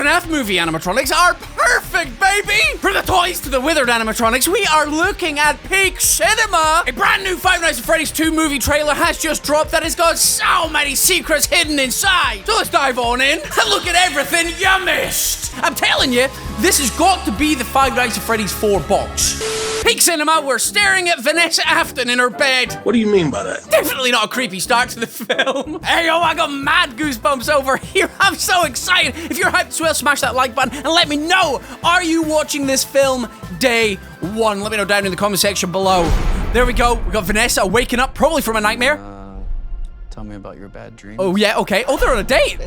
FNAF movie animatronics are perfect, baby! From the toys to the withered animatronics, we are looking at peak cinema! A brand new Five Nights at Freddy's 2 movie trailer has just dropped that has got so many secrets hidden inside. So let's dive on in and look at everything you missed. I'm telling you, this has got to be the Five Nights at Freddy's 4 box. Peak cinema, we're staring at Vanessa Afton in her bed. What do you mean by that? Definitely not a creepy start to the film. Hey yo, I got mad goosebumps over here. I'm so excited. If you're hyped as well, smash that like button and let me know, are you watching this film day one? Let me know down in the comment section below. There we go. We got Vanessa waking up probably from a nightmare. Tell me about your bad dreams. Oh yeah, okay. Oh, they're on a date.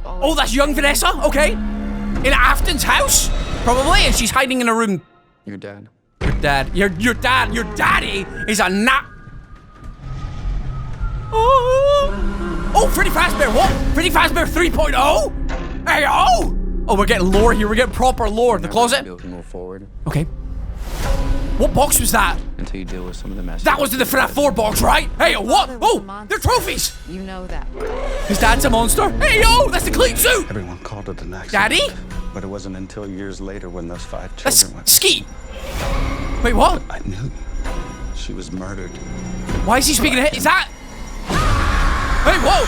Oh, that's young Vanessa. Okay. In Afton's house, probably, and she's hiding in a room. Your dad. Your daddy is a nut. Oh, Freddy Fazbear, what? Freddy Fazbear 3.0? Hey, oh! Oh, we're getting lore here, we're getting proper lore. The closet? Be able to move forward. Okay. What box was that? Until you deal with some of the mess. That was in the FNAF 4 box, right? Hey, what? Oh, they're trophies! You know that. His dad's a monster? Hey, yo, that's the clean suit! Everyone called it an accident. Daddy? But it wasn't until years later when those 5 That's children went. Ski! Wait, what? I knew she was murdered. Why is he speaking ahead? Is that... Hey, whoa!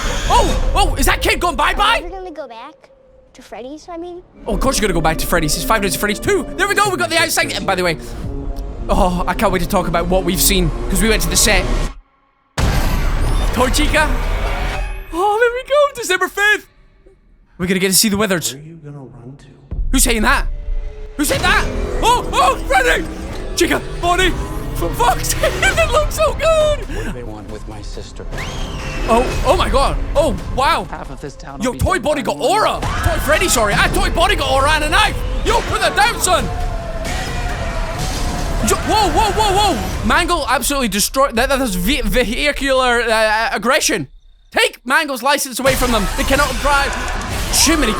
Oh, is that kid going bye-bye? We're gonna go back to Freddy's, I mean. Oh, of course you're gonna go back to Freddy's. It's Five Nights at Freddy's 2. There we go, we got the outside. And by the way, oh, I can't wait to talk about what we've seen, because we went to the set. Toy Chica. Oh, there we go, December 5th. We're gonna get to see the Wizards. Where are you gonna run to? Who's saying that? Who said that? Oh, Freddy! Chica, Bonnie, Fox, it looks so good! What do they want with my sister? Oh my god. Oh, wow. Half of this town. Yo, Toy Bonnie got aura. Toy Freddy, sorry. Toy Bonnie got aura and a knife. Yo, put that down, son. Whoa. Mangle absolutely destroyed. That's vehicular aggression. Take Mangle's license away from them. They cannot drive. Jiminy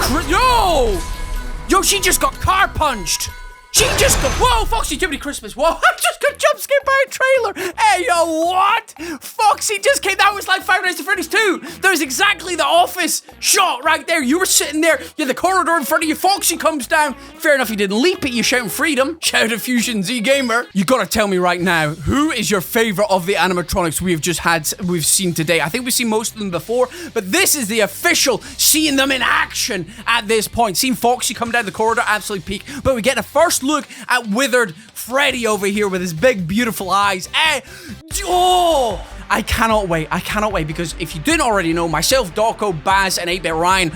Yo, she just got car punched. She just got, whoa, Foxy Jiminy Christmas, whoa, I just got jump scared by a trailer. Hey, yo, what? Foxy just came, that was like Five Nights at Freddy's 2. There's exactly the office shot right there. You were sitting there, you had the corridor in front of you, Foxy comes down. Fair enough, he didn't leap at you shouting freedom. Shout at Fusion Z Gamer. You gotta tell me right now, who is your favorite of the animatronics we've seen today? I think we've seen most of them before, but this is the official seeing them in action at this point. Seeing Foxy come down the corridor, absolutely peak, but we get a first look at withered Freddy over here with his big, beautiful eyes. Oh, I cannot wait. Because if you didn't already know, myself, Dawko, Baz, and 8-Bit Ryan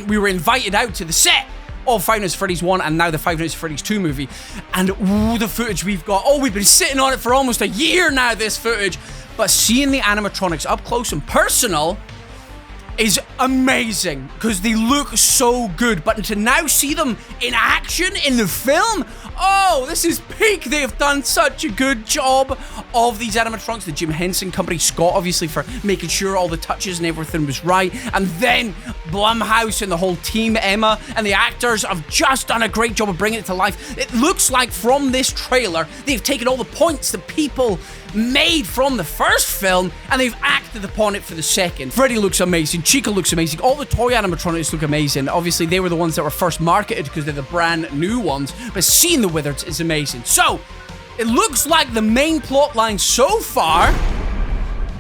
we were invited out to the set of Five Nights at Freddy's 1 and now the Five Nights at Freddy's 2 movie. And the footage we've got. Oh, we've been sitting on it for almost a year now, this footage. But seeing the animatronics up close and personal is amazing because they look so good, but to now see them in action in the film, oh, this is peak. They have done such a good job of these animatronics. The Jim Henson Company, Scott obviously for making sure all the touches and everything was right, and then Blumhouse and the whole team, Emma and the actors have just done a great job of bringing it to life. It looks like from this trailer they've taken all the points that people made from the first film and they've acted upon it for the second. Freddy looks amazing, Chica looks amazing, all the toy animatronics look amazing. Obviously they were the ones that were first marketed because they're the brand new ones, but seeing the Wizards is amazing. So it looks like the main plot line so far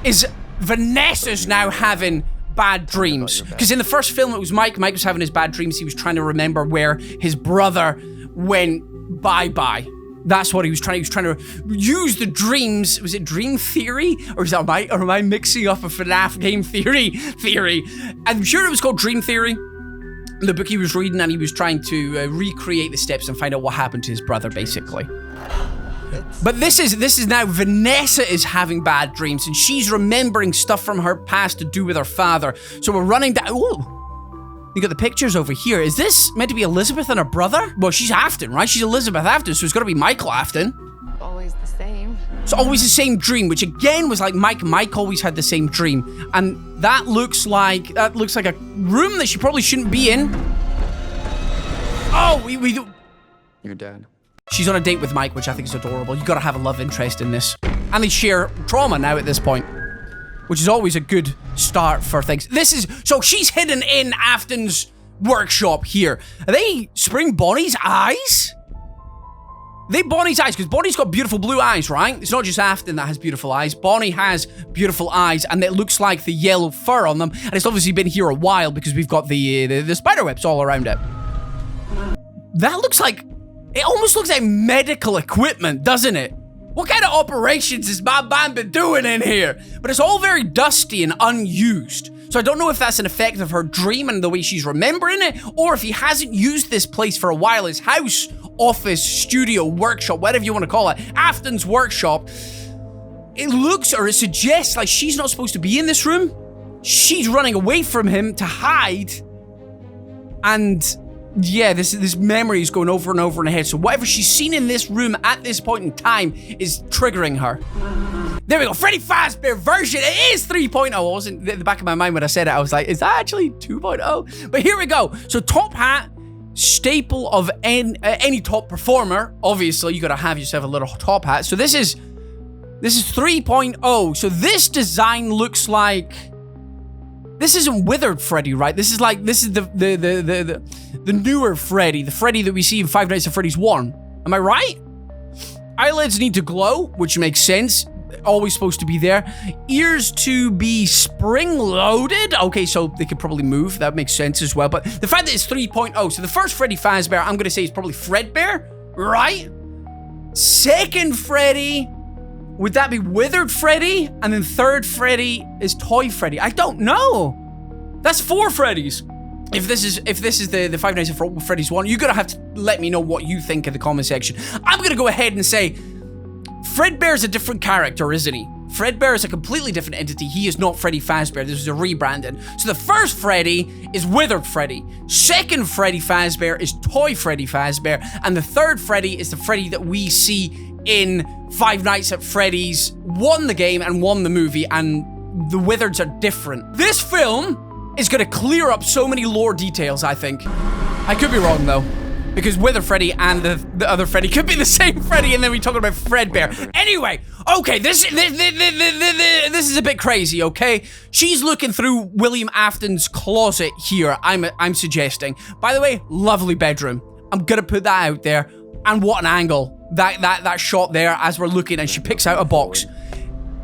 is Vanessa's now having bad dreams, because in the first film it was Mike was having his bad dreams. He was trying to remember where his brother went bye-bye. That's what he was trying to use the dreams. Was it dream theory? Or am I mixing up a FNAF game theory? I'm sure it was called Dream Theory. The book he was reading, and he was trying to recreate the steps and find out what happened to his brother, basically. But this is now Vanessa is having bad dreams, and she's remembering stuff from her past to do with her father. So we're running down. Ooh. You got the pictures over here. Is this meant to be Elizabeth and her brother? Well, she's Afton, right? She's Elizabeth Afton, so it's got to be Michael Afton. Always the same. It's always the same dream, which again was like Mike. Mike always had the same dream, and that looks like a room that she probably shouldn't be in. Oh, we do. Your dad. She's on a date with Mike, which I think is adorable. You got to have a love interest in this, and they share trauma now at this point, which is always a good start for things. So she's hidden in Afton's workshop here. Are they Spring Bonnie's eyes? Are they Bonnie's eyes? Because Bonnie's got beautiful blue eyes, right? It's not just Afton that has beautiful eyes. Bonnie has beautiful eyes, and it looks like the yellow fur on them. And it's obviously been here a while because we've got the spider webs all around it. That looks like... It almost looks like medical equipment, doesn't it? What kind of operations has my man been doing in here? But it's all very dusty and unused. So I don't know if that's an effect of her dream and the way she's remembering it, or if he hasn't used this place for a while. His house, office, studio, workshop, whatever you want to call it. Afton's workshop. It looks, or it suggests, like she's not supposed to be in this room. She's running away from him to hide. And... yeah, this memory is going over and over in her head. So whatever she's seen in this room at this point in time is triggering her. There we go. Freddy Fazbear version. It is 3.0. I wasn't in the back of my mind when I said it. I was like, is that actually 2.0? But here we go. So top hat, staple of any top performer. Obviously, you got to have yourself a little top hat. So this is 3.0. So this design looks like... this isn't withered Freddy, right? This is the newer Freddy, the Freddy that we see in Five Nights at Freddy's 1. Am I right? Eyelids need to glow, which makes sense. Always supposed to be there. Ears to be spring-loaded. Okay, so they could probably move. That makes sense as well. But the fact that it's 3.0, so the first Freddy Fazbear, I'm going to say is probably Fredbear, right? Second Freddy... would that be Withered Freddy? And then third Freddy is Toy Freddy. I don't know. That's 4 Freddys. If this is the Five Nights at Freddy's 1, you're gonna have to let me know what you think in the comment section. I'm gonna go ahead and say Fredbear's a different character, isn't he? Fredbear is a completely different entity. He is not Freddy Fazbear. This is a rebranding. So the first Freddy is Withered Freddy. Second Freddy Fazbear is Toy Freddy Fazbear. And the third Freddy is the Freddy that we see in Five Nights at Freddy's, won the game and won the movie, and the Withereds are different. This film is going to clear up so many lore details, I think. I could be wrong, though, because Wither Freddy and the other Freddy could be the same Freddy, and then we talking about Fredbear. Anyway, okay, this is a bit crazy, okay? She's looking through William Afton's closet here, I'm suggesting. By the way, lovely bedroom. I'm going to put that out there. And what an angle. That shot there as we're looking, and she picks out a box.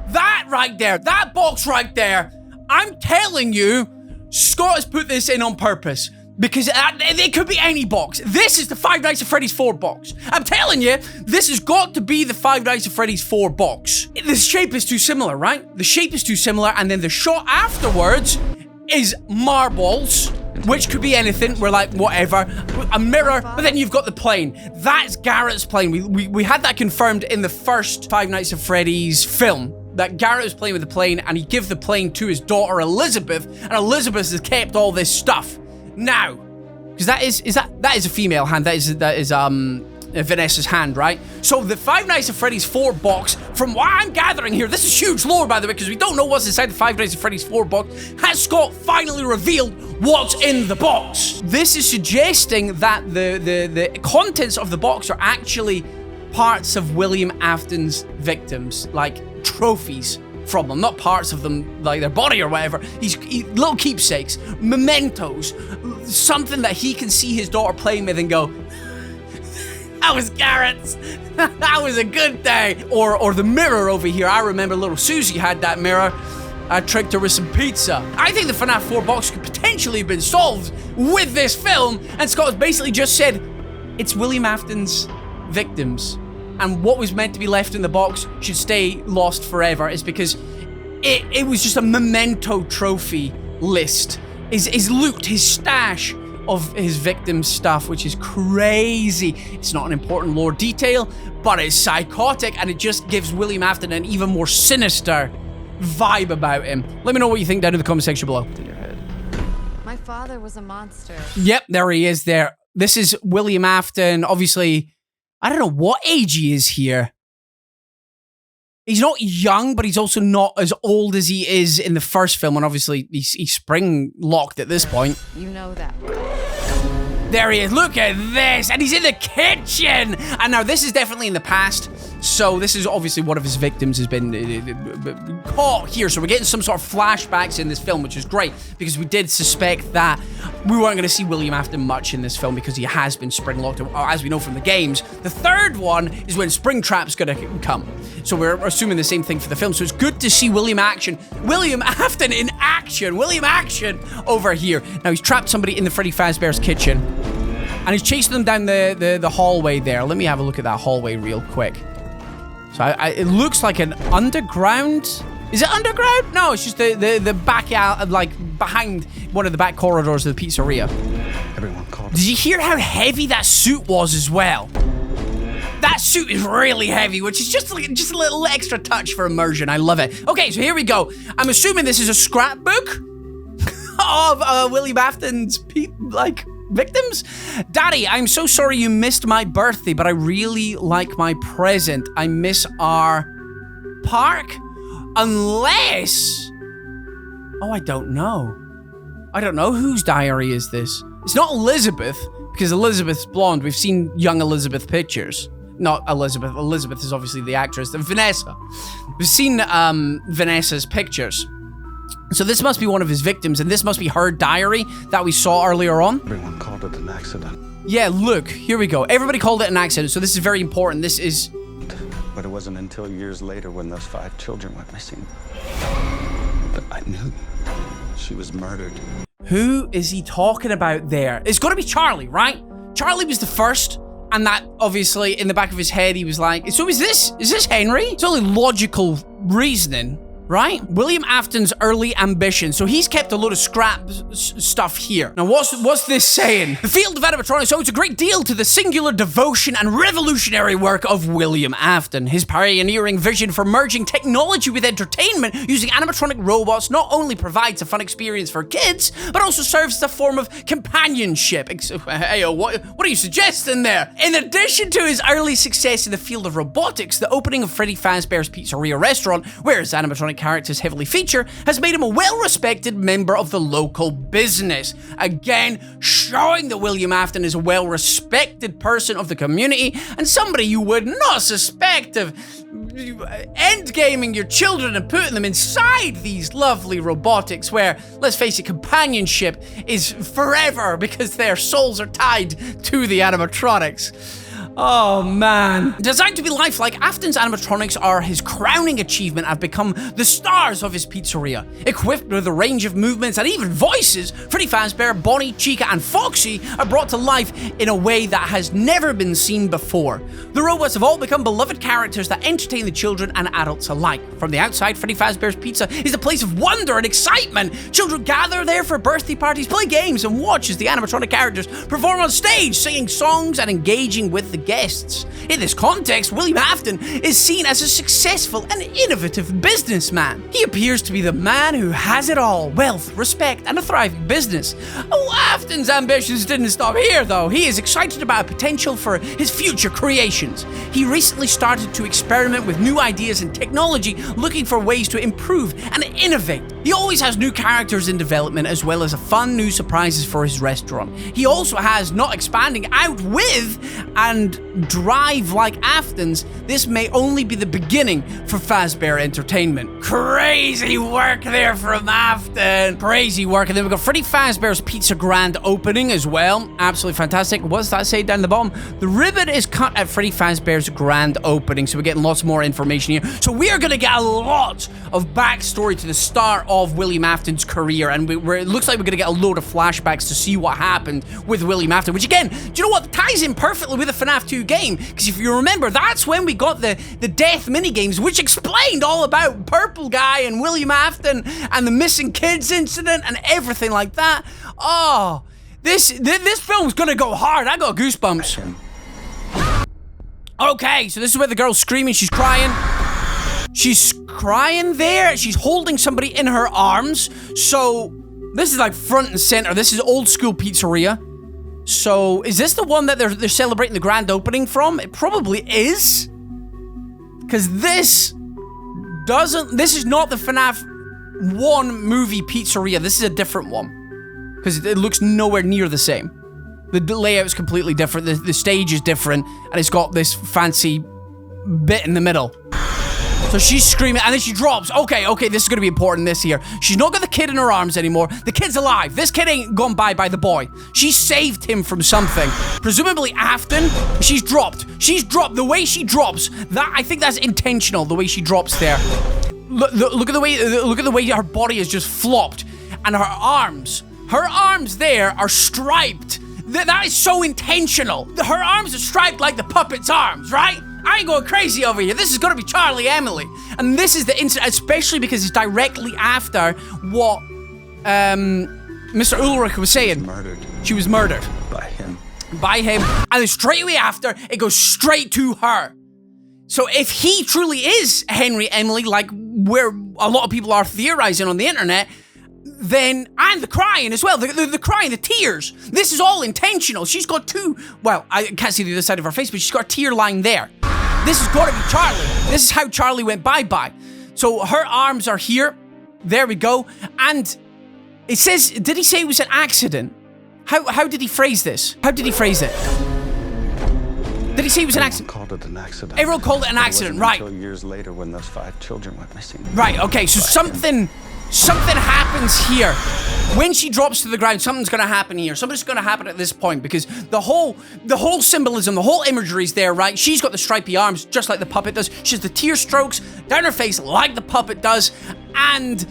That right there, that box right there, I'm telling you, Scott has put this in on purpose. Because it could be any box. This is the Five Nights at Freddy's 4 box. I'm telling you, this has got to be the Five Nights at Freddy's 4 box. The shape is too similar, right? The shape is too similar, and then the shot afterwards is marbles, which could be anything. We're like, whatever. A mirror, but then you've got the plane. That's Garrett's plane. We had that confirmed in the first Five Nights at Freddy's film, that Garrett was playing with the plane, and he gave the plane to his daughter, Elizabeth, and Elizabeth has kept all this stuff. Now, because that is a female hand. That is Vanessa's hand, right? So the Five Nights at Freddy's 4 box, from what I'm gathering here, this is huge lore, by the way, because we don't know what's inside the Five Nights at Freddy's 4 box. Has Scott finally revealed what's in the box? This is suggesting that the contents of the box are actually parts of William Afton's victims, like trophies from them, not parts of them, like their body or whatever. Little keepsakes, mementos, something that he can see his daughter playing with and go, that was Garrett's. That was a good day. Or the mirror over here. I remember little Susie had that mirror. I tricked her with some pizza. I think the FNAF 4 box could potentially have been solved with this film, and Scott has basically just said, it's William Afton's victims. And what was meant to be left in the box should stay lost forever, is because it was just a memento trophy list. His loot, his stash of his victims' stuff, which is crazy. It's not an important lore detail, but it's psychotic, and it just gives William Afton an even more sinister vibe about him. Let me know what you think down in the comment section below. In your head. My father was a monster. Yep, there he is there. This is William Afton. Obviously, I don't know what age he is here. He's not young, but he's also not as old as he is in the first film, and obviously he's spring-locked at this point. You know that. There he is. Look at this. And he's in the kitchen. And now this is definitely in the past. So this is obviously one of his victims has been caught here. So we're getting some sort of flashbacks in this film, which is great because we did suspect that we weren't going to see William Afton much in this film because he has been spring locked, as we know from the games. The third one is when Springtrap's going to come. So we're assuming the same thing for the film. So it's good to see William Afton in action. William Action over here. Now he's trapped somebody in the Freddy Fazbear's kitchen. And he's chasing them down the hallway there. Let me have a look at that hallway real quick. So it looks like an underground. Is it underground? No, it's just the back out, like behind one of the back corridors of the pizzeria. Everyone called. Did you hear how heavy that suit was as well? That suit is really heavy, which is just a little extra touch for immersion. I love it. Okay, so here we go. I'm assuming this is a scrapbook of William Afton's victims? Daddy, I'm so sorry you missed my birthday, but I really like my present. I miss our park. Unless... Oh, I don't know. I don't know whose diary is this. It's not Elizabeth, because Elizabeth's blonde. We've seen young Elizabeth pictures. Not Elizabeth. Elizabeth is obviously the actress. Vanessa. We've seen Vanessa's pictures. So this must be one of his victims, and this must be her diary that we saw earlier on. Everyone called it an accident. Yeah, look, here we go. Everybody called it an accident, so this is very important. This is... But it wasn't until years later when those 5 children went missing that I knew she was murdered. Who is he talking about there? It's got to be Charlie, right? Charlie was the first, and that obviously in the back of his head he was like, so is this Henry? It's only logical reasoning, right? William Afton's early ambition. So he's kept a load of scrap stuff here. Now, what's this saying? The field of animatronics owes a great deal to the singular devotion and revolutionary work of William Afton. His pioneering vision for merging technology with entertainment using animatronic robots not only provides a fun experience for kids, but also serves as a form of companionship. Hey, what are you suggesting there? In addition to his early success in the field of robotics, the opening of Freddy Fazbear's Pizzeria restaurant, where his animatronic characters heavily feature, has made him a well-respected member of the local business. Again, showing that William Afton is a well-respected person of the community and somebody you would not suspect of endgaming your children and putting them inside these lovely robotics where, let's face it, companionship is forever because their souls are tied to the animatronics. Oh, man. Designed to be lifelike, Afton's animatronics are his crowning achievement and have become the stars of his pizzeria. Equipped with a range of movements and even voices, Freddy Fazbear, Bonnie, Chica, and Foxy are brought to life in a way that has never been seen before. The robots have all become beloved characters that entertain the children and adults alike. From the outside, Freddy Fazbear's Pizza is a place of wonder and excitement. Children gather there for birthday parties, play games, and watch as the animatronic characters perform on stage, singing songs and engaging with the guests. In this context, William Afton is seen as a successful and innovative businessman. He appears to be the man who has it all: wealth, respect, and a thriving business. Oh, Afton's ambitions didn't stop here, though. He is excited about potential for his future creations. He recently started to experiment with new ideas and technology, looking for ways to improve and innovate. He always has new characters in development, as well as fun new surprises for his restaurant. He also has not expanding out with and drive like Afton's. This may only be the beginning for Fazbear Entertainment. Crazy work there from Afton. Crazy work. And then we've got Freddy Fazbear's Pizza grand opening as well. Absolutely fantastic. What does that say down the bottom? The ribbon is cut at Freddy Fazbear's grand opening, so we're getting lots more information here. So we are going to get a lot of backstory to the start of William Afton's career, and it looks like we're going to get a load of flashbacks to see what happened with William Afton, which again, do you know what, ties in perfectly with the FNAF 2 game, because if you remember, that's when we got the death minigames, which explained all about Purple Guy and William Afton and the missing kids incident and everything like that. Oh, this film's gonna go hard. I got goosebumps. Okay, so this is where the girl's screaming. She's crying. She's crying there. She's holding somebody in her arms. So this is like front and center. This is old school pizzeria. So is this the one that they're celebrating the grand opening from? It probably is. Because this is not the FNAF 1 movie pizzeria. This is a different one. Because it looks nowhere near the same. The layout is completely different. The stage is different. And it's got this fancy bit in the middle. So she's screaming, and then she drops. Okay, this is gonna be important this here. She's not got the kid in her arms anymore. The kid's alive. This kid ain't gone by the boy. She saved him from something. Presumably Afton. She's dropped. The way she drops, I think that's intentional, the way she drops there. Look at the way her body is just flopped. And her arms there are striped. That is so intentional. Her arms are striped like the puppet's arms, right? I ain't going crazy over here. This is gonna be Charlie Emily. And this is the incident, especially because it's directly after what Mr. Ulrich was saying. Murdered. She was murdered. By him. And then straight away after, it goes straight to her. So if he truly is Henry Emily, like where a lot of people are theorizing on the internet, then, and the crying as well, the crying, the tears. This is all intentional. She's got two, well, I can't see the other side of her face, but she's got a tear line there. This has got to be Charlie. This is how Charlie went bye-bye. So her arms are here. There we go. And it says, did he say it was an accident? How did he phrase this? How did he phrase it? Did he say it was an accident? Everyone called it an accident. Everyone called it an accident, right. Until years later when those 5 children went missing. Right, okay, so something happens here. When she drops to the ground, something's gonna happen here. Something's gonna happen at this point because the whole symbolism, the whole imagery is there, right? She's got the stripy arms, just like the puppet does. She has the tear strokes down her face like the puppet does. And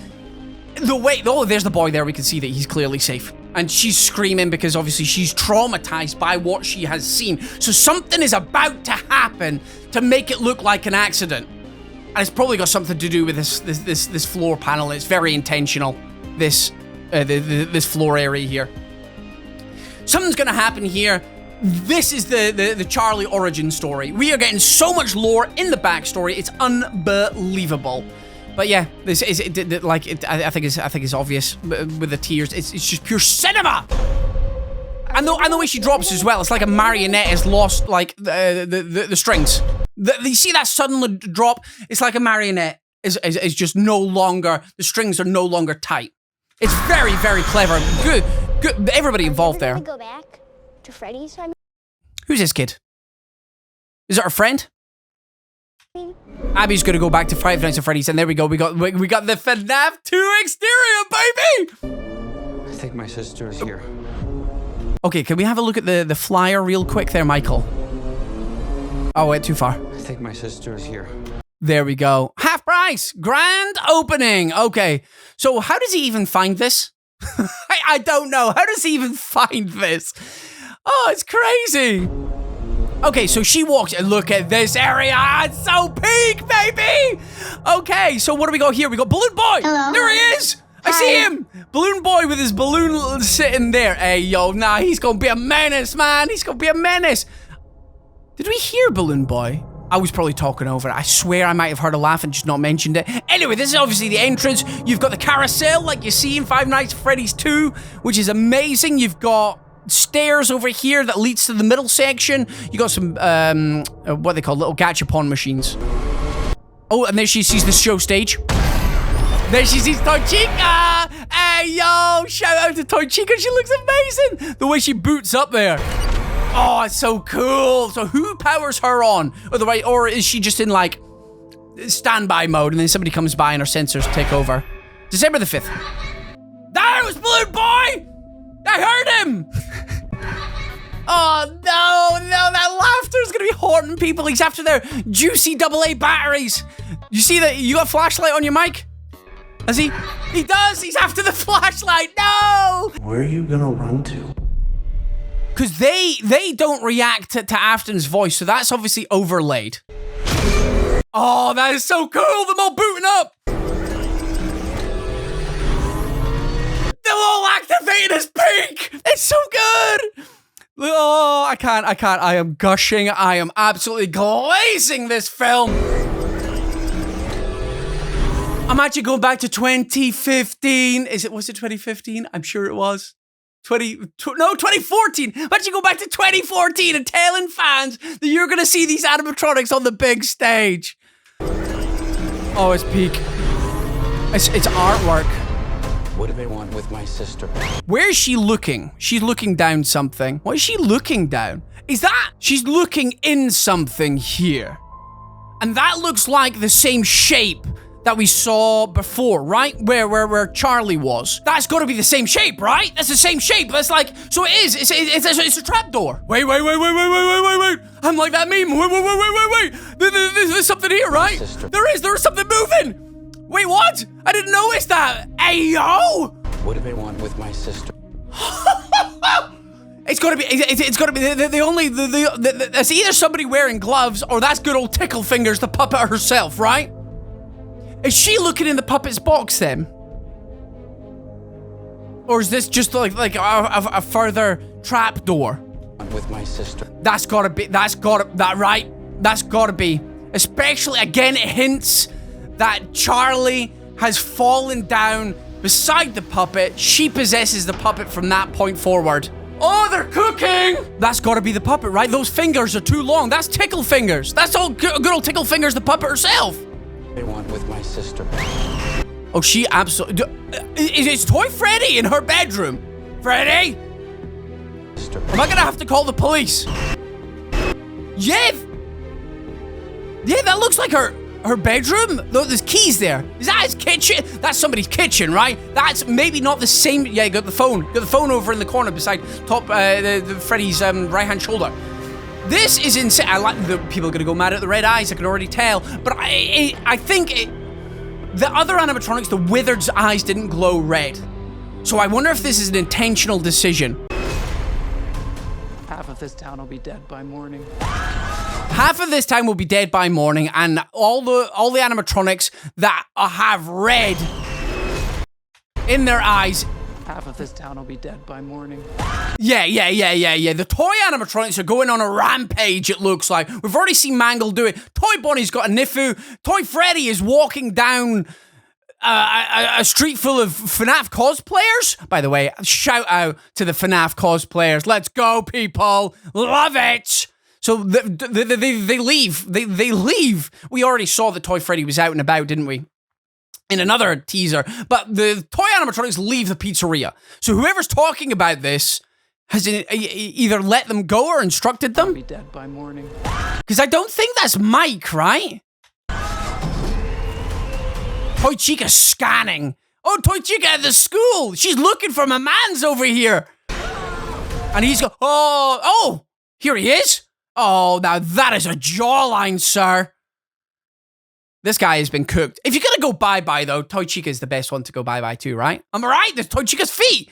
the way, oh, there's the boy there. We can see that he's clearly safe. And she's screaming because obviously she's traumatized by what she has seen. So something is about to happen to make it look like an accident. And it's probably got something to do with this floor panel. It's very intentional, this floor area here. Something's gonna happen here. This is the Charlie origin story. We are getting so much lore in the backstory. It's unbelievable. But yeah, I think it's obvious with the tears. It's just pure cinema. And the way she drops as well, it's like a marionette has lost like the strings. You see that sudden drop? It's like a marionette is just no longer, the strings are no longer tight. It's very, very clever. Good. Everybody involved there. Go back to Freddy's. Who's this kid? Is it our friend? Abby's gonna go back to Five Nights at Freddy's, and there we go. We got the FNAF 2 exterior, baby. I think my sister is here. Okay, can we have a look at the flyer real quick there, Michael? Oh, wait, too far. I think my sister is here. There we go. Half price, grand opening. Okay, so how does he even find this? I don't know. How does he even find this? Oh, it's crazy. Okay, so she walks and look at this area. It's so peak, baby. Okay, so what do we got here? We got Balloon Boy. Hello. There he is. I see him. Balloon Boy with his balloon sitting there. Hey, yo, nah, he's gonna be a menace, man. He's gonna be a menace. Did we hear Balloon Boy? I was probably talking over it. I swear I might have heard a laugh and just not mentioned it. Anyway, this is obviously the entrance. You've got the carousel like you see in Five Nights at Freddy's 2, which is amazing. You've got stairs over here that leads to the middle section. You got some, what they call little gachapon machines. Oh, and there she sees the show stage. There she sees Toy Chica. Hey, yo, shout out to Toy Chica. She looks amazing. The way she boots up there. Oh, it's so cool. So who powers her on? Or is she just in like standby mode and then somebody comes by and her sensors take over? December the 5th. There was Balloon Boy. I heard him! Oh, no, that laughter is gonna be haunting people. He's after their juicy AA batteries. You see that? You got a flashlight on your mic? Has he? He does! He's after the flashlight! No! Where are you gonna run to? Because they don't react to Afton's voice, so that's obviously overlaid. Oh, that is so cool! Them all booting up! They'll all activate his peak! It's so good! Oh, I can't. I am gushing. I am absolutely glazing this film. I'm actually going back to 2015. Was it 2015? I'm sure it was. 2014. I'm actually going back to 2014 and telling fans that you're going to see these animatronics on the big stage. Oh, it's peak. It's artwork. What do they want with my sister? Where is she looking? She's looking down something. What is she looking down? Is that? She's looking in something here. And that looks like the same shape that we saw before, right? Where Charlie was. That's got to be the same shape, right? That's the same shape. That's like, so it is. It's a trapdoor. Wait. I'm like that meme. Wait. There's something here, right? There is something moving. Wait, what? I didn't notice that. Hey, yo! What do they want with my sister? It's gotta be that's either somebody wearing gloves or that's good old Tickle Fingers, the puppet herself, right? Is she looking in the puppet's box then? Or is this just like a further trap door? With my sister. That's gotta be, especially, again, it hints that Charlie has fallen down beside the puppet. She possesses the puppet from that point forward. Oh, they're cooking! That's gotta be the puppet, right? Those fingers are too long. That's Tickle Fingers. That's all good old Tickle Fingers, the puppet herself. They want with my sister. Oh, she absolutely... It's Toy Freddy in her bedroom. Freddy? Sister. Am I gonna have to call the police? Yeah, that looks like her bedroom. There's keys there. Is that his kitchen? That's somebody's kitchen, right? That's maybe not the same. Yeah, you got the phone. You got the phone over in the corner beside the Freddy's right-hand shoulder. This is insane. I like the people are gonna go mad at the red eyes. I can already tell. But I think the other animatronics, the Withered's eyes didn't glow red. So I wonder if this is an intentional decision. Half of this town will be dead by morning. Half of this town will be dead by morning, and all the animatronics that have red in their eyes. Half of this town will be dead by morning. Yeah. The toy animatronics are going on a rampage, it looks like. We've already seen Mangle do it. Toy Bonnie's got a Nifu. Toy Freddy is walking down a street full of FNAF cosplayers. By the way, shout out to the FNAF cosplayers. Let's go, people. Love it. So they leave. They leave. We already saw that Toy Freddy was out and about, didn't we? In another teaser. But the toy animatronics leave the pizzeria. So whoever's talking about this has either let them go or instructed them. Be dead by morning. Because I don't think that's Mike, right? Toy Chica's scanning. Oh, Toy Chica at the school. She's looking for my man's over here. And he's go, oh, here he is. Oh, now that is a jawline, sir. This guy has been cooked. If you're gonna go bye-bye, though, Toy Chica is the best one to go bye-bye to, right? Am I right? There's Toy Chica's feet.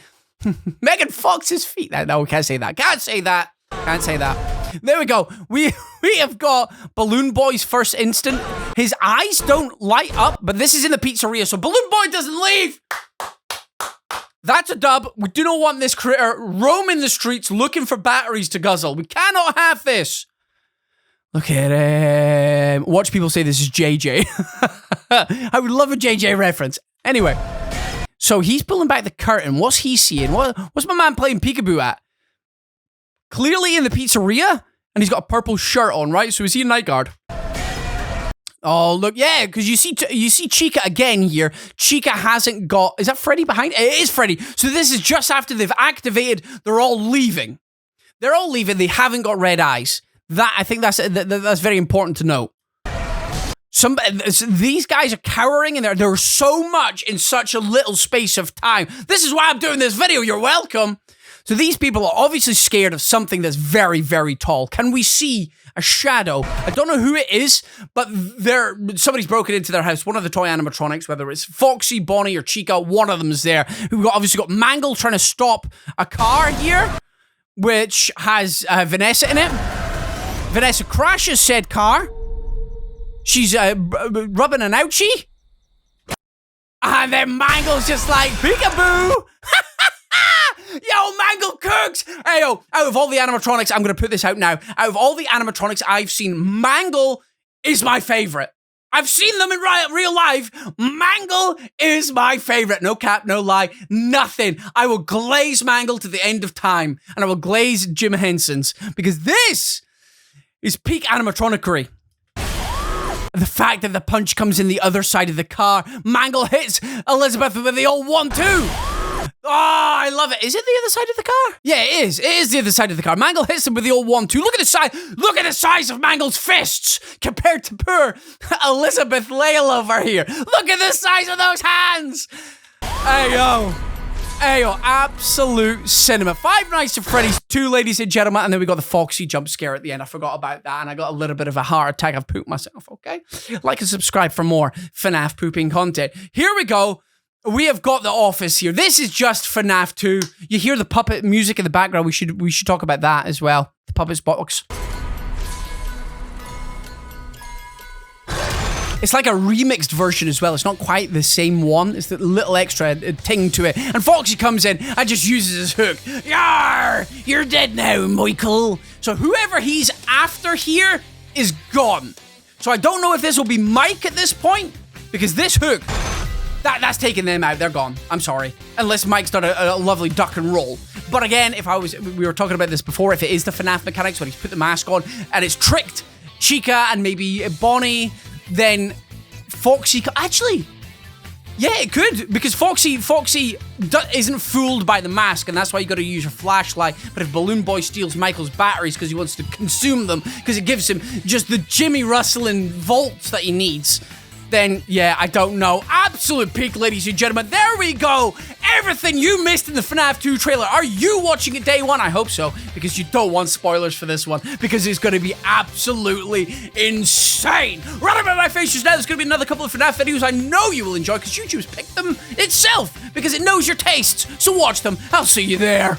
Megan Fox's feet. No, can't say that. Can't say that. There we go. We have got Balloon Boy's first instant. His eyes don't light up, but this is in the pizzeria, so Balloon Boy doesn't leave. That's a dub. We do not want this critter roaming the streets looking for batteries to guzzle. We cannot have this. Look at him. Watch people say this is JJ. I would love a JJ reference. Anyway, so he's pulling back the curtain. What's he seeing? What's my man playing peekaboo at? Clearly in the pizzeria, and he's got a purple shirt on, right? So is he a night guard? Oh, look, yeah, because you see Chica again here. Chica hasn't got... Is that Freddy behind? It is Freddy. So this is just after they've activated. They're all leaving. They haven't got red eyes. I think that's very important to note. These guys are cowering in there. There's so much in such a little space of time. This is why I'm doing this video. You're welcome. So these people are obviously scared of something that's very, very tall. Can we see a shadow? I don't know who it is, but somebody's broken into their house. One of the toy animatronics, whether it's Foxy, Bonnie, or Chica, one of them is there. We've obviously got Mangle trying to stop a car here, which has Vanessa in it. Vanessa crashes said car. She's rubbing an ouchie. And then Mangle's just like, peekaboo. Yo, Mangle cooks. Hey, yo, out of all the animatronics, I'm going to put this out now. Out of all the animatronics I've seen, Mangle is my favorite. I've seen them in real life. Mangle is my favorite. No cap, no lie, nothing. I will glaze Mangle to the end of time. And I will glaze Jim Henson's. Because this is peak animatronicery. The fact that the punch comes in the other side of the car. Mangle hits Elizabeth, but they all want to. Oh, I love it. Is it the other side of the car? Yeah, it is. It is the other side of the car. Mangle hits him with the old 1-2. Look at the size. Look at the size of Mangle's fists compared to poor Elizabeth Lale over here. Look at the size of those hands. Ayo. Ayo, absolute cinema. Five Nights at Freddy's 2, ladies and gentlemen, and then we got the Foxy jump scare at the end. I forgot about that, and I got a little bit of a heart attack. I've pooped myself, okay? Like and subscribe for more FNAF pooping content. Here we go. We have got the office here. This is just FNAF 2. You hear the puppet music in the background. We should talk about that as well. The puppet's box. It's like a remixed version as well. It's not quite the same one. It's the little extra ting to it. And Foxy comes in and just uses his hook. Yar! You're dead now, Michael. So whoever he's after here is gone. So I don't know if this will be Mike at this point, because this hook, that's taking them out. They're gone. I'm sorry. Unless Mike's done a lovely duck and roll. But again, we were talking about this before, if it is the FNAF mechanics when he's put the mask on and it's tricked Chica and maybe Bonnie, then Foxy actually, yeah, it could, because Foxy isn't fooled by the mask, and that's why you got to use your flashlight. But if Balloon Boy steals Michael's batteries because he wants to consume them, because it gives him just the Jimmy Russellin volts that he needs, then yeah, I don't know. Absolute peak, ladies and gentlemen. There we go. Everything you missed in the FNAF 2 trailer. Are you watching it day one? I hope so, because you don't want spoilers for this one, because it's going to be absolutely insane. Right about my face just now, there's going to be another couple of FNAF videos I know you will enjoy, because YouTube's picked them itself, because it knows your tastes. So watch them. I'll see you there.